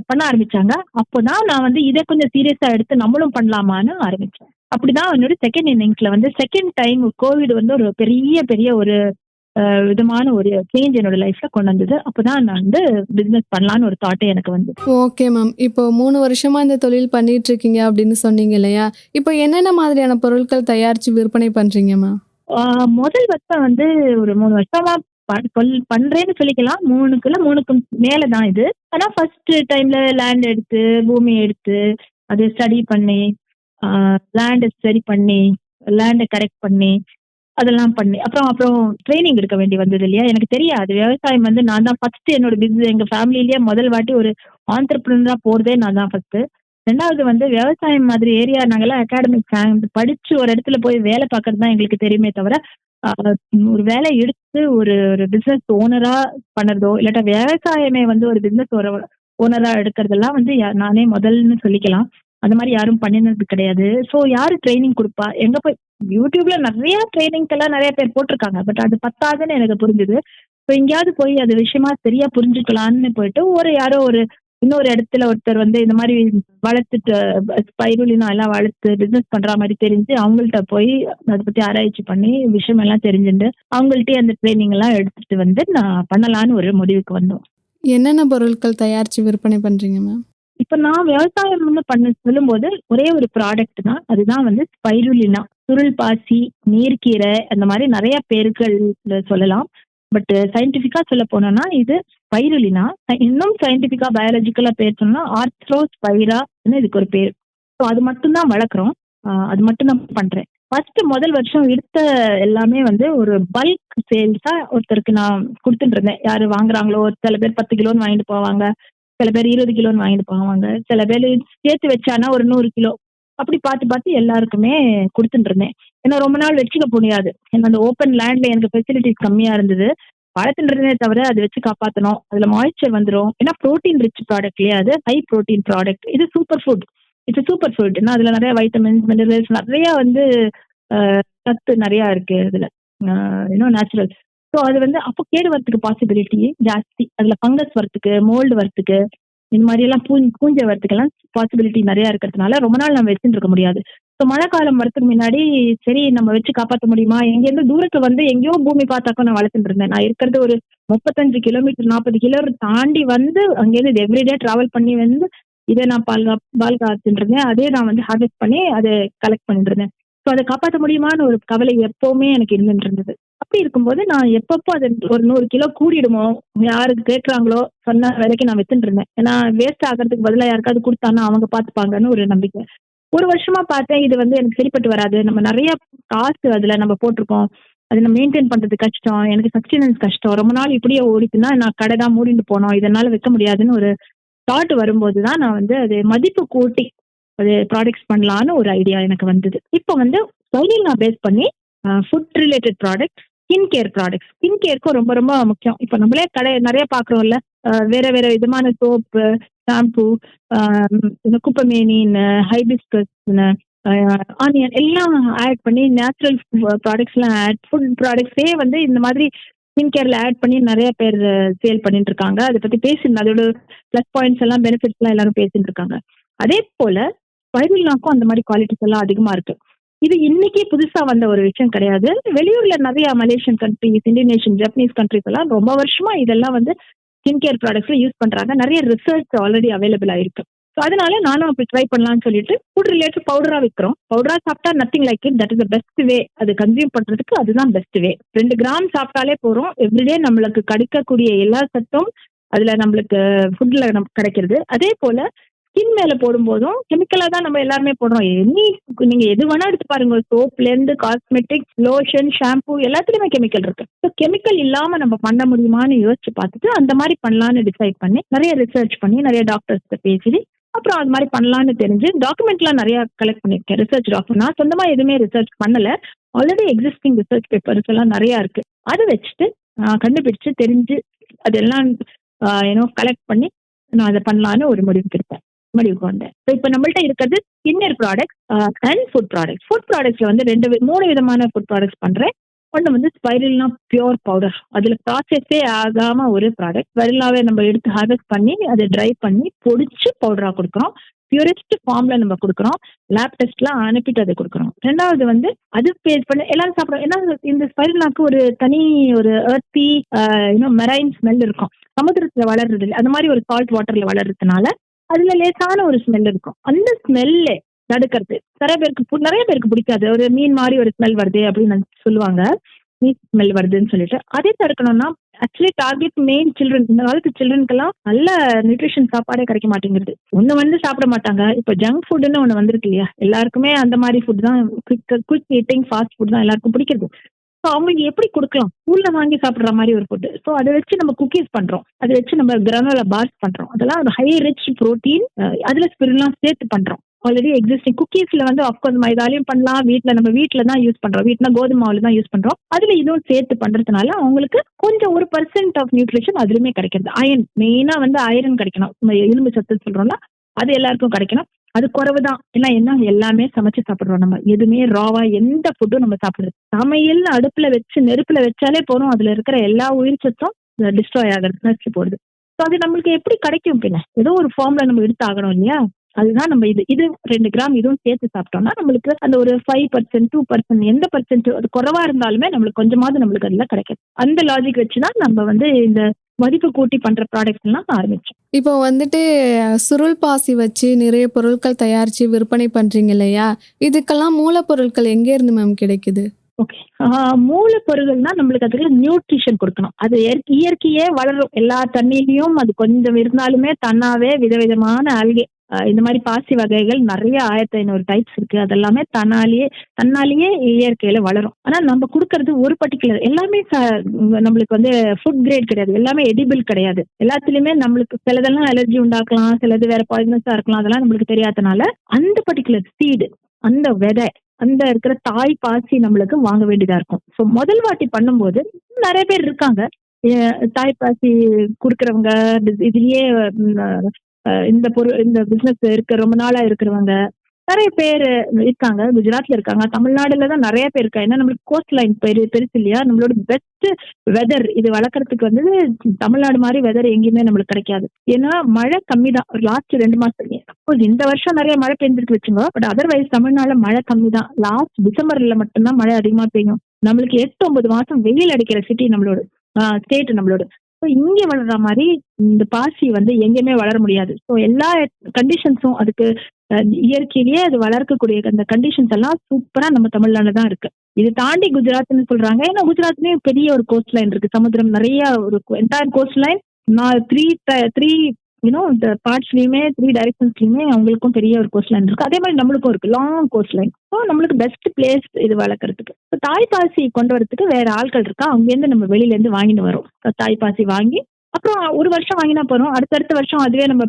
பண்ண ஆரம்பிச்சாங்க. அப்போதான் நான் வந்து இதை கொஞ்சம் சீரியஸா எடுத்து நம்மளும் பண்ணலாமான்னு ஆரம்பிச்சேன். அப்படிதான் என்னோட செகண்ட் இன்னிங்ஸ்ல வந்து செகண்ட் டைம் கோவிட் வந்து ஒரு பெரிய ஒரு விதமான ஒரு சேஞ்ச் என்னோட லைஃப்ல கொண்டு வந்தது. அப்பதான் நான் வந்து பிசினஸ் பண்ணலான்னு ஒரு தாட்டே எனக்கு வந்து. Okay ma'am. இப்போ 3 வருஷமா இந்த தொழில் பண்ணிட்டு இருக்கீங்க அப்படின்னு சொன்னீங்க இல்லையா? இப்போ என்னென்ன மாதிரியான பொருட்கள் தயாரிச்சு விற்பனை பண்றீங்க மேம்? முதல் வருஷம் வந்து ஒரு 3 வருஷமா பண்றேன்னு சொல்லிக்கலாம். 3க்கு மேலதான் இது. ஆனா ஃபர்ஸ்ட் டைம்ல லேண்ட் எடுத்து, பூமி எடுத்து, அதை ஸ்டடி பண்ணி, லேண்டை சரி பண்ணி, லேண்டை கரெக்ட் பண்ணி, அதெல்லாம் பண்ணி அப்புறம் ட்ரைனிங் எடுக்க வேண்டி வந்தது இல்லையா? எனக்கு தெரியாது விவசாயம் வந்து நான் தான் ஃபர்ஸ்ட் என்னோட பிசினஸ். எங்க ஃபேமிலிலேயே முதல் வாட்டி ஒரு ஆண்டர்பிரினரா போறதே நான் தான் ஃபர்ஸ்ட். 2வது வந்து விவசாயம் மாதிரி ஏரியா நாங்கெல்லாம் அகாடமிக் படிச்சு ஒரு இடத்துல போய் வேலை பார்க்கறது தான் எங்களுக்கு தெரியுமே தவிர, ஒரு வேலை எடுத்து ஒரு பிசினஸ் ஓனரா பண்ணறதோ இல்லாட்டா விவசாயமே வந்து ஒரு பிசினஸ் ஓனரா எடுக்கிறதெல்லாம் வந்து நானே முதல்னு சொல்லிக்கலாம். அந்த மாதிரி யாரும் பண்ணினது கிடையாது. ஸோ யாரு ட்ரைனிங் கொடுப்பா? எங்க போய் யூடியூப்ல நிறைய ட்ரைனிங்க்கெல்லாம் நிறைய பேர் போட்டிருக்காங்க. பட் அது பத்தாதுன்னு எனக்கு புரிஞ்சுது. ஸோ எங்கேயாவது போய் அது விஷயமா சரியா புரிஞ்சுக்கலான்னு போயிட்டு யாரோ இன்னொரு இடத்துல ஒருத்தர் வந்து இந்த மாதிரி வளர்த்துட்டு ஸ்பைருலினா எல்லாம் வளர்த்து பிசினஸ் பண்ற மாதிரி தெரிஞ்சு அவங்கள்ட்ட போய் அதை பத்தி ஆராய்ச்சி பண்ணி விஷயம் எல்லாம் தெரிஞ்சுட்டு அவங்கள்ட்டே அந்த ட்ரைனிங் எல்லாம் எடுத்துட்டு வந்து நான் பண்ணலான்னு ஒரு முடிவுக்கு வந்தோம். என்னென்ன பொருட்கள் தயாரிச்சு விற்பனை பண்றீங்க மேம்? இப்ப நான் விவசாயம் வந்து சொல்லும்போது ஒரே ஒரு ப்ராடக்ட் தான். அதுதான் வந்து ஸ்பைருலினா. சுருள் பாசி, நீர்க்கீரை, அந்த மாதிரி நிறைய பேர்கள் சொல்லலாம். பட் சயின்டிபிக்கா சொல்ல போனோம்னா இது ஸ்பைருலினா. இன்னும் சயின்டிபிக்கா பயாலஜிக்கலா பேர் சொன்னா ஆர்த்ரோஸ்பைரான்னு இதுக்கு ஒரு பேர். ஸோ அது மட்டும் தான் வளர்க்குறோம். அது மட்டும் தான் பண்றேன். முதல் வருஷம் எடுத்த எல்லாமே வந்து ஒரு பல்க் சேல்ஸா ஒருத்தருக்கு நான் கொடுத்துட்டு இருந்தேன். யாரு வாங்குறாங்களோ, சில பேர் 10 கிலோன்னு வாங்கிட்டு போவாங்க, சில பேர் 20 கிலோன்னு வாங்கிட்டு போவாங்க, சில பேர் சேர்த்து வச்சானா ஒரு 100 கிலோ அப்படி பார்த்து பார்த்து எல்லாருக்குமே கொடுத்துட்டு இருந்தேன். ஏன்னா ரொம்ப நாள் வச்சுக்க முடியாது. ஏன்னா அந்த ஓப்பன் லேண்ட்ல எனக்கு ஃபெசிலிட்டிஸ் கம்மியா இருந்தது. வளர்த்துட்டு இருந்தே தவிர அதை வச்சு காப்பாற்றணும். அதுல மாய்ச்சர் வந்துடும். ஏன்னா ப்ரோட்டீன் ரிச் ப்ராடக்ட் இல்லையா, அது ஹை ப்ரோட்டீன் ப்ராடக்ட். இது super food. It's super food. ஏன்னா அதுல நிறைய வைட்டமின்ஸ், மினரல்ஸ், நிறைய வந்து சத்து நிறைய இருக்கு இதுல, இன்னும் நேச்சுரல். ஸோ அது வந்து அப்போ கேடு வரத்துக்கு பாசிபிலிட்டி ஜாஸ்தி. அதுல ஃபங்கஸ் வரத்துக்கு, மோல்டு வரத்துக்கு, இந்த மாதிரி எல்லாம் பூஞ்ச வரத்துக்கெல்லாம் பாசிபிலிட்டி நிறைய இருக்கிறதுனால ரொம்ப நாள் நம்ம வச்சுட்டு இருக்க முடியாது. ஸோ மழை காலம் வரதுக்கு முன்னாடி சரி நம்ம வச்சு காப்பாற்ற முடியுமா, எங்கேருந்து தூரத்துல வந்து எங்கேயோ பூமி பார்த்தாக்கோ நான் வளர்த்துட்டு இருந்தேன். நான் இருக்கிறது ஒரு 35 கிலோமீட்டர் 40 கிலோ தாண்டி வந்து அங்கேருந்து எவ்ரிடே டிராவல் பண்ணி வந்து இதை நான் பால் காத்துட்டு இருந்தேன். அதே நான் வந்து ஹார்வெஸ்ட் பண்ணி அதை கலெக்ட் பண்ணிட்டு இருந்தேன். ஸோ அதை காப்பாற்ற முடியுமான்னு ஒரு கவலை எப்பவுமே எனக்கு இருந்துட்டு இருந்தது. அப்படி இருக்கும்போது நான் எப்பப்போ அது ஒரு 100 கிலோ கூடிடுமோ, யாருக்கு கேட்கறாங்களோ சொன்ன விலைக்கு நான் வித்துட்டு இருந்தேன். ஏன்னா வேஸ்ட் ஆகிறதுக்கு பதிலாக யாருக்காவது கொடுத்தாங்கன்னா அவங்க பார்த்துப்பாங்கன்னு ஒரு நம்பிக்கை. ஒரு வருஷமா பார்த்தேன் இது வந்து எனக்கு சரிப்பட்டு வராது. நம்ம நிறைய காசு அதுல நம்ம போட்டிருக்கோம், அதை நம்ம மெயின்டைன் பண்றது கஷ்டம், எனக்கு சஸ்டெனன்ஸ் கஷ்டம், ரொம்ப நாள் இப்படியே ஓடிச்சுன்னா நான் கடை தான் மூடிட்டு போனோம், இதனால வைக்க முடியாதுன்னு ஒரு தாட் வரும்போது தான் நான் வந்து அது மதிப்பு கூட்டி அது ப்ராடக்ட்ஸ் பண்ணலான்னு ஒரு ஐடியா எனக்கு வந்தது. இப்போ வந்து ஸ்பைருலினா பேஸ் பண்ணி food related product, skin care products. Skin கேருக்கும் ரொம்ப ரொம்ப முக்கியம். இப்போ நம்மளே கடை நிறைய பார்க்குறோம்ல, வேற வேற விதமான சோப்பு, ஷாம்பு, குப்பமேனின்னு, ஹைபிஸ்கஸ்ன்னு, ஆனியன் எல்லாம் ஆட் பண்ணி நேச்சுரல் ப்ராடக்ட்ஸ்லாம் ஃபுட் ப்ராடக்ட்ஸே வந்து இந்த மாதிரி ஸ்கின் கேர்ல ஆட் பண்ணி நிறைய பேர் சேல் பண்ணிட்டு இருக்காங்க. அதை பத்தி பேசிருந்தேன். அதோட பிளஸ் பாயிண்ட்ஸ் எல்லாம், பெனிஃபிட்ஸ் எல்லாம் எல்லாரும் பேசிட்டு இருக்காங்க. அதே போல ஸ்பைருலினாக்கும் அந்த மாதிரி குவாலிட்டிஸ் எல்லாம் அதிகமா இருக்கு. இது இன்னைக்கே புதுசா வந்த ஒரு விஷயம் கிடையாது. வெளியூர்ல நிறைய Malaysian countries, Indonesian, Japanese countries எல்லாம் ரொம்ப வருஷமா இதெல்லாம் வந்து ஸ்கின் கேர் ப்ராடக்ட்ஸ்ல யூஸ் பண்றாங்க. நிறைய ரிசர்ச் ஆல்ரெடி அவைலபிள் ஆயிருக்கு. ஸோ அதனால நானும் அப்படி ட்ரை பண்ணலாம்னு சொல்லிட்டு ஃபுட் ரிலேட்டட் பவுடரா விற்கிறோம். பவுடரா சாப்பிட்டா nothing like it. That is the best way. அது கன்சியூம் பண்றதுக்கு அதுதான் பெஸ்ட் வே. 2 கிராம் சாப்பிட்டாலே போறோம். எவ்ரிடே நம்மளுக்கு கிடைக்கக்கூடிய எல்லா சத்தும் அதுல நம்மளுக்கு ஃபுட்ல நமக்கு கிடைக்கிறது. அதே போல ஸ்கின் மேல போடும்போதும் கெமிக்கலா தான் நம்ம எல்லாருமே போடுறோம். நீங்க எது வேணா எடுத்து பாருங்க, சோப்ல இருந்து காஸ்மெட்டிக்ஸ், லோஷன், ஷாம்பு எல்லாத்துலயுமே கெமிக்கல் இருக்கு. ஸோ கெமிக்கல் இல்லாம நம்ம பண்ண முடியுமான்னு யோசிச்சு பார்த்துட்டு அந்த மாதிரி பண்ணலான்னு டிசைட் பண்ணி நிறைய ரிசர்ச் பண்ணி நிறைய டாக்டர்ஸ்கிட்ட பேசி அப்புறம் அது மாதிரி பண்ணலான்னு தெரிஞ்சு டாக்குமெண்ட்லாம் நிறைய கலெக்ட் பண்ணிருக்கேன். ரிசர்ச் டாக்குமெண்ட் நான் சொந்தமா எதுவுமே ரிசர்ச் பண்ணல. ஆல்ரெடி எக்ஸிஸ்டிங் ரிசர்ச் பேப்பர்ஸ் எல்லாம் நிறைய இருக்கு. அதை வச்சுட்டு கண்டுபிடிச்சு தெரிஞ்சு அதெல்லாம் கலெக்ட் பண்ணி நான் அதை பண்ணலான்னு ஒரு முடிவுக்கு வந்தேன். இப்போ நம்மள்ட்ட இருக்கிறது ஸ்கின்னர் product and food product. Food ப்ராடக்ட்ஸ்ல வந்து 3 விதமான ஃபுட் ப்ராடக்ட்ஸ் பண்றேன். ஒன்று வந்து ஸ்பைருலினா பியூர் பவுடர். அதுல ப்ராசஸே ஆகாம ஒரு ப்ராடக்ட். ஸ்பைருலினாவே நம்ம எடுத்து ஹார்வெஸ்ட் பண்ணி அதை ட்ரை பண்ணி பொடிச்சு பவுடரா கொடுக்குறோம். பியூரஸ்ட் ஃபார்ம்ல நம்ம கொடுக்குறோம். லேப் டெஸ்ட்லாம் அனுப்பிட்டு அதை கொடுக்குறோம். 2வது வந்து அது பேஸ் பண்ணி எல்லாரும் சாப்பிடுறோம். ஏன்னா இந்த ஸ்பைருலினாக்கு ஒரு தனி ஒரு எர்த்தி மெரைன் ஸ்மெல் இருக்கும். சமுத்திரத்துல வளர்றது இல்லை, அந்த மாதிரி ஒரு சால்ட் வாட்டர்ல வளர்றதுனால அதுல லேசான ஒரு ஸ்மெல் இருக்கும். அந்த ஸ்மெல்ல தடுக்கிறது நிறைய பேருக்கு பிடிக்காது. ஒரு மீன் மாதிரி ஒரு ஸ்மெல் வருது அப்படின்னு சொல்லுவாங்க, மீன் ஸ்மெல் வருதுன்னு சொல்லிட்டு. அதே தடுக்கணும்னா ஆக்சுவலி டார்கெட் மெயின் சில்ட்ரன். இந்த காலத்து சில்ட்ரனுக்கெல்லாம் நல்ல நியூட்ரிஷன் சாப்பாடே கிடைக்க மாட்டேங்கிறது. ஒண்ணு வந்து சாப்பிட மாட்டாங்க. இப்ப ஜங்க் ஃபுட்னு ஒண்ணு வந்திருக்கு இல்லையா, எல்லாருக்குமே அந்த மாதிரி ஃபுட் தான், குயிக் ஈட்டிங் ஃபாஸ்ட் ஃபுட் தான் எல்லாருக்கும் பிடிக்கிறது. ஸோ அவங்களுக்கு எப்படி கொடுக்கலாம், ஸ்கூல்ல வாங்கி சாப்பிட்ற மாதிரி ஒரு ஃபுட்டு. ஸோ அதை வச்சு நம்ம குக்கீஸ் பண்றோம், அதை வச்சு நம்ம கிரானுலா பார்ஸ் பண்றோம். அதெல்லாம் ஹை ரிச் ப்ரோட்டீன், அதுல ஸ்பிருலாம் சேர்த்து பண்றோம். ஆல்ரெடி எக்ஸிஸ்டிங் குக்கீஸ்ல வந்து அப்கோர்ஸ் மைதாலையும் பண்ணலாம். நம்ம வீட்டில் தான் யூஸ் பண்றோம். வீட்டுல கோதுமை மாவுல தான் யூஸ் பண்றோம். அதுல இதுவும் சேர்த்து பண்றதுனால அவங்களுக்கு கொஞ்சம் 1% ஆஃப் நியூட்ரிஷன் அதுலயுமே கிடைக்கிறது. அயன் மெயினா வந்து அயரன் கிடைக்கணும். எலும்பு சத்துன்னு சொல்றோம்ல, அது எல்லாருக்கும் கிடைக்கணும். அது குறைவுதான். ஏன்னா எல்லாமே சமைச்சு சாப்பிடுறோம். நம்ம எதுவுமே ராவா எந்த ஃபுட்டும் நம்ம சாப்பிடுறது. சமையல் அடுப்புல வச்சு நெருப்புல வச்சாலே போறோம், அதுல இருக்கிற எல்லா உயிர் சத்தும் டிஸ்ட்ராய் ஆகிறது, நச்சு போடுது. ஸோ அது நம்மளுக்கு எப்படி கிடைக்கும்? பின்ன ஏதோ ஒரு ஃபார்ம்ல நம்ம எடுத்து ஆகணும் இல்லையா? அதுதான் நம்ம இது 2 கிராம் இதுவும் சேர்த்து சாப்பிட்டோம்னா நம்மளுக்கு அந்த ஒரு 5%, 2%, எந்த பர்சன்ட் அது குறைவா இருந்தாலுமே நம்மளுக்கு கொஞ்சமாவது நம்மளுக்கு அதுல கிடைக்கும். அந்த லாஜிக் வச்சுதான் நம்ம வந்து இந்த மதிப்பு கூட்டி பண்ற ப்ராடக்ட்ஸ் எல்லாம் ஆரம்பிச்சோம். இப்போ வந்துட்டு சுருள் பாசி வச்சு நிறைய பொருட்கள் தயாரிச்சு விற்பனை பண்றீங்க இல்லையா? இதுக்கெல்லாம் மூலப்பொருட்கள் எங்க இருந்து மேம் கிடைக்குது? ஓகே, மூலப்பொருள்னா நம்மளுக்கு அதுல நியூட்ரிஷன் கொடுக்கணும். அது இயற்கையே வளரும். எல்லா தண்ணியிலையும் அது கொஞ்சம் இருந்தாலுமே தன்னாவே விதவிதமான ஆல்கே இந்த மாதிரி பாசி வகைகள் நிறைய 1500 டைப்ஸ் இருக்கு. அதெல்லாமே தன்னாலேயே இயற்கையில வளரும். ஆனா நம்ம கொடுக்கறது ஒரு பர்டிகுலர் எல்லாமே நம்மளுக்கு வந்து ஃபுட் கிரேட் கிடையாது, எல்லாமே எடிபிள் கிடையாது. எல்லாத்துலயுமே நம்மளுக்கு சிலதெல்லாம் அலர்ஜி உண்டாக்கலாம், சிலது வேற பாய்சனஸா இருக்கலாம். அதெல்லாம் நம்மளுக்கு தெரியாதனால அந்த பர்டிகுலர் சீடு, அந்த விதை, அந்த இருக்கிற தாய் பாசி நம்மளுக்கு வாங்க வேண்டியதா இருக்கும். ஸோ முதல் வாட்டி பண்ணும்போது நிறைய பேர் இருக்காங்க தாய் பாசி குடுக்கறவங்க, இதுலயே இந்த பிசினஸ் இருக்க ரொம்ப நாளா இருக்கிறவங்க நிறைய பேர் இருக்காங்க. குஜராத்ல இருக்காங்க, தமிழ்நாடுல தான் நிறைய பேர் இருக்காங்க. ஏன்னா நம்மளுக்கு கோஸ்ட் லைன் பெருசு இல்லையா. நம்மளோட பெஸ்ட் வெதர் இது வளர்க்கறதுக்கு வந்து தமிழ்நாடு மாதிரி வெதர் எங்கேயுமே நம்மளுக்கு கிடைக்காது. ஏன்னா மழை கம்மி தான் லாஸ்ட் 2 மாசம். இந்த வருஷம் நிறைய மழை பெஞ்சிருக்கு வச்சுங்க, பட் அதர்வைஸ் தமிழ்நாடுல மழை கம்மி தான். லாஸ்ட் டிசம்பர்ல மட்டும்தான் மழை அதிகமா பெய்யும். நம்மளுக்கு 8-9 மாசம் வெயில் அடிக்கிற சிட்டி நம்மளோட ஸ்டேட் நம்மளோட. ஸோ இங்கே வளர்ற மாதிரி இந்த பாசி வந்து எங்கேயுமே வளர முடியாது. ஸோ எல்லா கண்டிஷன்ஸும் அதுக்கு இயற்கையிலேயே அது வளர்க்கக்கூடிய அந்த கண்டிஷன்ஸ் எல்லாம் சூப்பரா நம்ம தமிழ்நாடுல தான் இருக்கு. இது தாண்டி குஜராத்னு சொல்றாங்க. ஏன்னா குஜராத்லயும் பெரிய ஒரு கோஸ்ட் லைன் இருக்கு, சமுத்திரம் நிறைய ஒரு என்டையர் கோஸ்ட் லைன். த்ரீ இந்த பார்ட்ஸ்லயுமே 3 டைரக்ஷன்ஸ்லயுமே அவங்களுக்கும் பெரிய ஒரு கோஸ்ட் லைன் இருக்கு. அதே மாதிரி நம்மளுக்கும் இருக்கு லாங் கோஸ்ட் லைன். ஸோ நம்மளுக்கு பெஸ்ட் பிளேஸ் இது வளர்க்கறதுக்கு. தாய்ப்பாசி கொண்டு வரதுக்கு வேற ஆட்கள் இருக்கா, அங்கேருந்து நம்ம வெளியில இருந்து வாங்கிட்டு வரோம். தாய்ப்பாசி வாங்கி அப்புறம் ஒரு வருஷம் வாங்கினா போறோம், அடுத்தடுத்த வருஷம் அதுவே நம்ம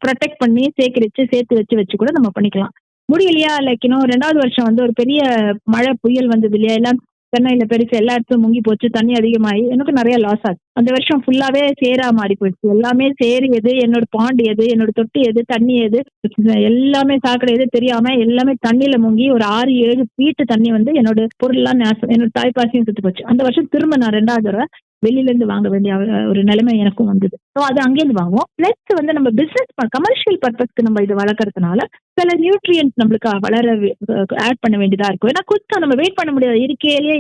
ப்ரொடெக்ட் பண்ணி சேர்த்து வச்சு கூட நம்ம பண்ணிக்கலாம். முடியலையா லைக் 2வது வருஷம் வந்து ஒரு பெரிய மழை புயல் வந்தது இல்லையா, எல்லாம் சென்னையில பெருசு எல்லா இடத்தும் முங்கி போச்சு, தண்ணி அதிகமாகி எனக்கு நிறைய லாஸ் ஆச்சு. அந்த வருஷம் ஃபுல்லாவே சேரா மாறி போயிடுச்சு. எல்லாமே சேரு எது, என்னோட பாண்ட் எது, என்னோட தொட்டி எது, தண்ணி எது, எல்லாமே சாக்கடை எது தெரியாம எல்லாமே தண்ணியில முங்கி ஒரு 6-7 ஃபீட் தண்ணி வந்து என்னோட பொருள்லாம் நாசம், என்னோட தாய்ப்பாசியும் சுத்து போச்சு. அந்த வருஷம் திரும்ப நான் 2வது தடவை வெளியில இருந்து வாங்க வேண்டிய ஒரு நிலைமை எனக்கும் வந்தது. ஸோ அது அங்கேருந்து வாங்குவோம். பிளஸ் வந்து நம்ம பிசினஸ் கமர்ஷியல் பர்பஸ்க்கு நம்ம இது வளர்க்கறதுனால சில நியூட்ரியன்ஸ் நம்மளுக்கு வளர ஆட் பண்ண வேண்டியதா இருக்கும். ஏன்னா குயிக்கா நம்ம வெயிட் பண்ண முடியாது.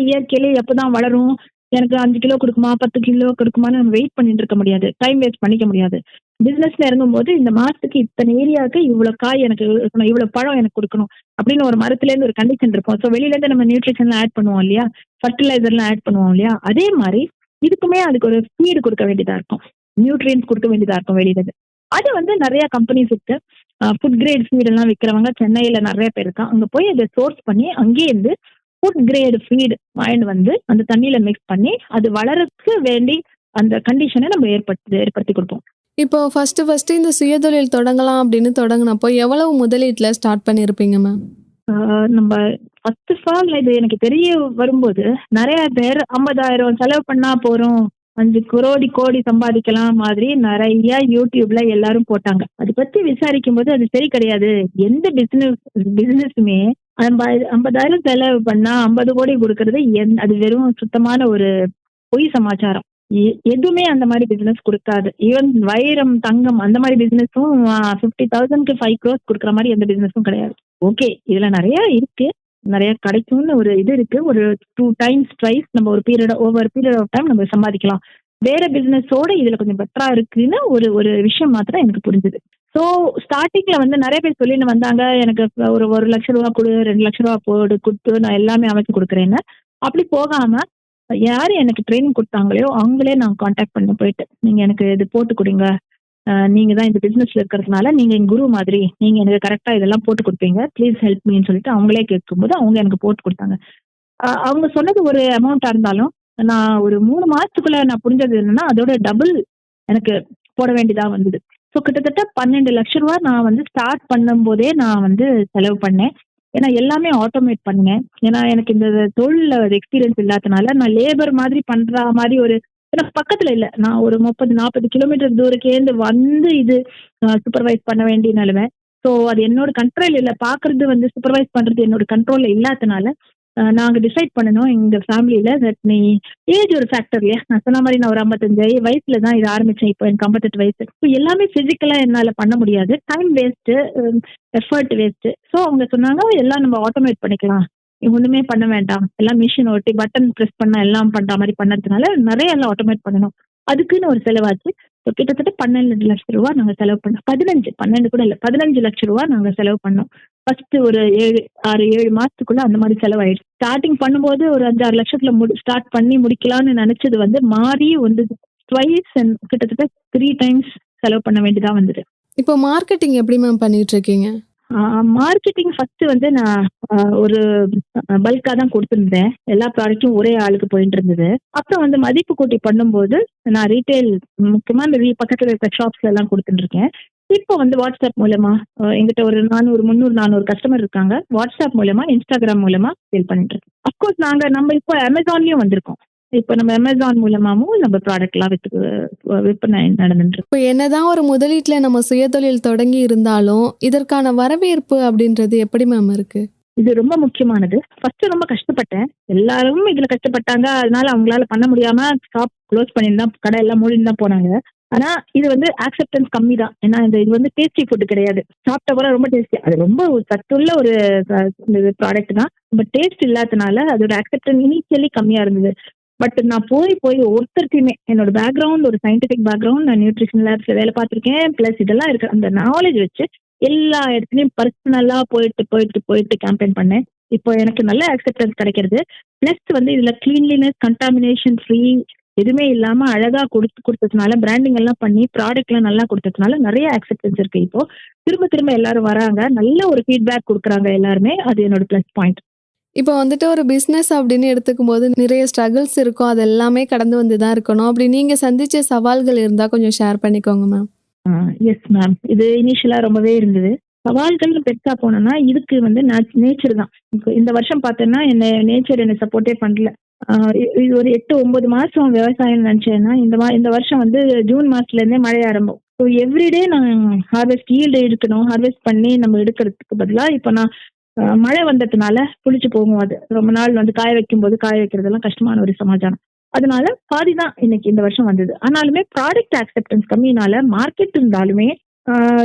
இயற்கையிலேயே எப்பதான் வளரும், எனக்கு 5 கிலோ கொடுக்குமா 10 கிலோ கொடுக்குமான்னு நம்ம வெயிட் பண்ணிட்டு இருக்க முடியாது, டைம் வேஸ்ட் பண்ணிக்க முடியாது. பிசினஸ்ல இறங்கும் போது இந்த மாசத்துக்கு இத்தனை ஏரியாவுக்கு இவ்வளவு காய் எனக்கு இருக்கணும், இவ்வளவு பழம் எனக்கு கொடுக்கணும் அப்படின்னு ஒரு மரத்துல இருந்து ஒரு கண்டிஷன் இருக்கும். ஸோ வெளியில இருந்து நம்ம நியூட்ரிஷன்லாம் ஆட் பண்ணுவோம் இல்லையா, ஃபர்டிலைசர்லாம் ஆட் பண்ணுவோம் இல்லையா, அதே மாதிரி இதுக்குமே அதுக்கு ஒரு ஃபீடு கொடுக்க வேண்டியதா இருக்கும், நியூட்ரியன்ஸ் கொடுக்க வேண்டியதா இருக்கும் வெளியில இருந்து. அது வந்து நிறைய கம்பெனிஸ் இருக்கு, ஃபுட் கிரேட் ஃபீட் எல்லாம் விற்கிறவங்க சென்னையில நிறைய பேர் இருக்காங்க. அங்க போய் அதை சோர்ஸ் பண்ணி அங்கேயே இருந்து ஃபுட் கிரேட் ஃபீட் வாங்கிட்டு வந்து அந்த தண்ணியில மிக்ஸ் பண்ணி அது வளரக்கு வேண்டி அந்த கண்டிஷனை நம்ம ஏற்படுத்தி கொடுப்போம். இப்போ ஃபர்ஸ்ட் இந்த சுயதொழில் தொடங்கலாம் அப்படின்னு தொடங்கினப்போ எவ்வளவு முதலீட்டில் ஸ்டார்ட் பண்ணியிருப்பீங்க மேம்? நம்ம ஃபர்ஸ்ட் ஆஃப் ஆல் இது எனக்கு தெரிய வரும்போது நிறைய பேர் 50,000 செலவு பண்ணா போறோம், 5 கோடி சம்பாதிக்கலாம் மாதிரி நிறைய யூடியூப்ல எல்லாரும் போட்டாங்க. அதை பத்தி விசாரிக்கும் போது அது சரி கிடையாது. எந்த பிசினஸுமே 50,000 செலவு பண்ணா 50 கோடி கொடுக்கறது அது வெறும் சுத்தமான ஒரு பொய் சமாச்சாரம். எதுவுமே அந்த மாதிரி பிசினஸ் கொடுக்காது. ஈவன் வைரம் தங்கம் அந்த மாதிரி பிசினஸும் 50,000க்கு 5 crores கொடுக்குற மாதிரி எந்த பிசினஸும் கிடையாது. ஓகே, இதுல நிறைய இருக்கு, நிறைய கிடைக்கும்னு ஒரு இது இருக்கு. ஒரு 2 times twice நம்ம ஒரு ஓவர் பீரியட் ஆஃப் டைம் நம்ம சம்பாதிக்கலாம். வேற பிசினஸோட இதுல கொஞ்சம் பெட்டரா இருக்குன்னு ஒரு விஷயம் மாத்திரம் எனக்கு புரிஞ்சுது. ஸோ ஸ்டார்டிங்ல வந்து நிறைய பேர் சொல்லிட்டு வந்தாங்க, எனக்கு ஒரு 1 லட்சம் ரூபா கொடு, 2 லட்சம் ரூபா கொடுத்து நான் எல்லாமே அமைச்சு கொடுக்குறேன்னு. அப்படி போகாம யாரு எனக்கு ட்ரைனிங் கொடுத்தாங்களோ அவங்களே நான் கான்டாக்ட் பண்ண போயிட்டு, நீங்க எனக்கு இது போட்டு கொடுங்க, நீங்க தான் இந்த பிசினஸ்ல இருக்கிறதுனால நீங்க எங்க குரு மாதிரி, நீங்க எனக்கு கரெக்டா இதெல்லாம் போட்டு கொடுப்பீங்க, ப்ளீஸ் ஹெல்ப் மீன்னு சொல்லிட்டு அவங்களே கேட்கும்போது அவங்க எனக்கு போட்டு கொடுத்தாங்க. அவங்க சொன்னது ஒரு அமௌண்டா இருந்தாலும் நான் ஒரு 3 மாசத்துக்குள்ள நான் புரிஞ்சது என்னன்னா அதோட டபுள் எனக்கு போட வேண்டியதா வந்தது. ஸோ கிட்டத்தட்ட 12 லட்சம் ரூபா நான் வந்து ஸ்டார்ட் பண்ணும் போதே நான் வந்து செலவு பண்ணேன். ஏன்னா எல்லாமே ஆட்டோமேட் பண்ணேன். ஏன்னா எனக்கு இந்த தொழில எக்ஸ்பீரியன்ஸ் இல்லாதனால நான் லேபர் மாதிரி பண்ற மாதிரி ஏன்னா பக்கத்துல இல்லை, நான் ஒரு 30-40 கிலோமீட்டர் தூரக்கேந்து வந்து இது சூப்பர்வைஸ் பண்ண வேண்டிய நிலைமை. ஸோ அது என்னோட கண்ட்ரோல் இல்லை, பாக்குறது வந்து சூப்பர்வைஸ் பண்றது என்னோட கண்ட்ரோல்ல இல்லாதனால நாங்க டிசைட் பண்ணணும் எங்க ஃபேமிலியில தட் நீ ஏஜ் ஒரு ஃபேக்டர் இல்லையா. நான் சொன்ன மாதிரி நான் ஒரு 55 வயசுல தான் இது ஆரம்பிச்சேன். இப்போ எனக்கு 58 வயசு. இப்போ எல்லாமே பிசிக்கலா என்னால பண்ண முடியாது, time waste, effort waste. So அவங்க சொன்னாங்க எல்லாம் நம்ம ஆட்டோமேட் பண்ணிக்கலாம், ஒண்ணுமே பண்ண வேண்டாம், எல்லாம் மிஷின் ஓட்டி பட்டன் ப்ரெஸ் பண்ண எல்லாம் பண்ற மாதிரி பண்ணதுனால நிறைய எல்லாம் ஆட்டோமேட் பண்ணணும். அதுக்குன்னு ஒரு செலவாச்சு. கிட்டத்தட்ட 12 லட்சம் ரூபா நாங்க செலவு பண்ணோம். 12 கூட இல்ல, 15 லட்சம் ரூபா நாங்க செலவு பண்ணோம். ஃபர்ஸ்ட் ஒரு 6-7 மாசத்துக்குள்ள அந்த மாதிரி செலவாயிடுச்சு. ஸ்டார்டிங் பண்ணும்போது ஒரு 5-6 லட்சத்துல ஸ்டார்ட் பண்ணி முடிக்கலாம்னு நினைச்சது வந்து மாறி வந்து ட்வைஸ் கிட்டத்தட்ட 3 times செலவு பண்ண வேண்டியதா வந்தது. இப்போ மார்க்கெட்டிங் எப்படி மேம் பண்ணிட்டு இருக்கீங்க? மார்க்கெட்டிங் ஃபர்ஸ்ட் வந்து நான் ஒரு பல்கா தான் கொடுத்துருந்தேன். எல்லா ப்ராடக்ட்டும் ஒரே ஆளுக்கு போயிட்டு இருந்தது. அப்புறம் வந்து மதிப்பு கூட்டி பண்ணும்போது நான் ரீட்டைல், முக்கியமா இந்த பக்கத்துல இருக்க ஷாப்ஸ்ல எல்லாம் கொடுத்துட்டு இருக்கேன். இப்போ வந்து வாட்ஸ்அப் மூலமா எங்கிட்ட ஒரு 300-400 கஸ்டமர் இருக்காங்க. வாட்ஸ்அப் மூலமா, இன்ஸ்டாகிராம் மூலமா சேல் பண்ணிட்டு இருக்கேன். அப்கோர்ஸ் நம்ம இப்போ அமேசான்லயும் வந்திருக்கோம். இப்போ நம்ம அமேசான் மூலமாவும் நம்ம ப்ராடக்ட் எல்லாம் விற்பனை நடந்துட்டு இருக்கு. இப்போ என்னதான் ஒரு முதலீட்டுல நம்ம சுயதொழில் தொடங்கி இருந்தாலும் இதற்கான வரவேற்பு அப்படின்றது எப்படி மேம் இருக்கு? இது ரொம்ப முக்கியமானது. ஃபர்ஸ்ட் ரொம்ப கஷ்டப்பட்டேன். எல்லாரும் இதுல கஷ்டப்பட்டாங்க. அதனால அவங்களால பண்ண முடியாம ஷாப் க்ளோஸ் பண்ணிட்டு தான், கடை எல்லாம் மூடிட்டு தான் போனாங்க. ஆனா இது வந்து அக்செப்டன்ஸ் கம்மி தான். ஏன்னா இது வந்து டேஸ்டி ஃபுட் கிடையாது. சாப்பிட்ட கூட ரொம்ப டேஸ்டி, அது ரொம்ப சத்துள்ள ஒரு ப்ராடக்ட் தான். பட் டேஸ்ட் இல்லாதனால அதோட அக்செப்டன்ஸ் இனிஷியலி கம்மியா இருந்தது. பட் நான் போய் ஒருத்தருக்குமே, என்னோட பேக்ரவுண்ட் ஒரு சயின்டிபிக் பேக்ரவுண்ட், நான் நியூட்ரிஷன் லேப்ஸ்ல வேலை பார்த்திருக்கேன். பிளஸ் இதெல்லாம் இருக்கு, அந்த நாலேஜ் வச்சு எல்லா இடத்துலயும் பர்சனலா போயிட்டு கேம்பெயின் பண்ணேன். இப்போ எனக்கு நல்ல அக்செப்டன்ஸ் கிடைக்கிறது. பிளஸ் வந்து இதுல கிளீன்லினஸ், கண்டாமினேஷன் ஃப்ரீ எதுவுமே இல்லாம அழகா கொடுத்ததுனால, பிராண்டிங் எல்லாம் பண்ணி ப்ராடக்ட் எல்லாம் நல்லா கொடுத்ததுனால நிறைய அக்செப்டன்ஸ் இருக்கு. இப்போ திரும்ப எல்லாரும் வராங்க, நல்ல ஒரு ஃபீட்பேக் கொடுக்குறாங்க எல்லாருமே. அது என்னோட பிளஸ் பாயிண்ட். இப்போ வந்துட்டு ஒரு பிஸ்னஸ் அப்படின்னு எடுத்துக்கும் போது நிறைய ஸ்ட்ரகிள்ஸ் இருக்கும். அது எல்லாமே கடந்து வந்து தான் இருக்கணும். அப்படி நீங்க சந்திச்ச சவால்கள் இருந்தா கொஞ்சம் ஷேர் பண்ணிக்கோங்க மேம். Yes ma'am. இது இனிஷியலா ரொம்பவே இருந்தது. சவால்கள் பெருசா போனோம்னா இதுக்கு வந்து நேச்சர் தான். இப்போ இந்த வருஷம் பார்த்தேன்னா நேச்சர் என்ன சப்போர்ட்டே பண்ணல. இது ஒரு 8-9 மாசம் விவசாயம் நினைச்சேன்னா இந்த வருஷம் வந்து ஜூன் மாசத்துல இருந்தே மழை ஆரம்பம். ஸோ எவ்ரிடே நான் ஹார்வெஸ்ட் ஈல்டு எடுக்கணும். ஹார்வெஸ்ட் பண்ணி நம்ம எடுக்கிறதுக்கு பதிலாக இப்போ நான் மழை வந்ததுனால புளிச்சு போகும். அது ரொம்ப நாள் வந்து காய வைக்கிறதெல்லாம் கஷ்டமான ஒரு சமாச்சாரம். அதனால பாதி தான் இன்னைக்கு இந்த வருஷம் வந்தது. ஆனாலுமே ப்ராடக்ட் அக்செப்டன்ஸ் கம்மினால மார்க்கெட் இருந்தாலுமே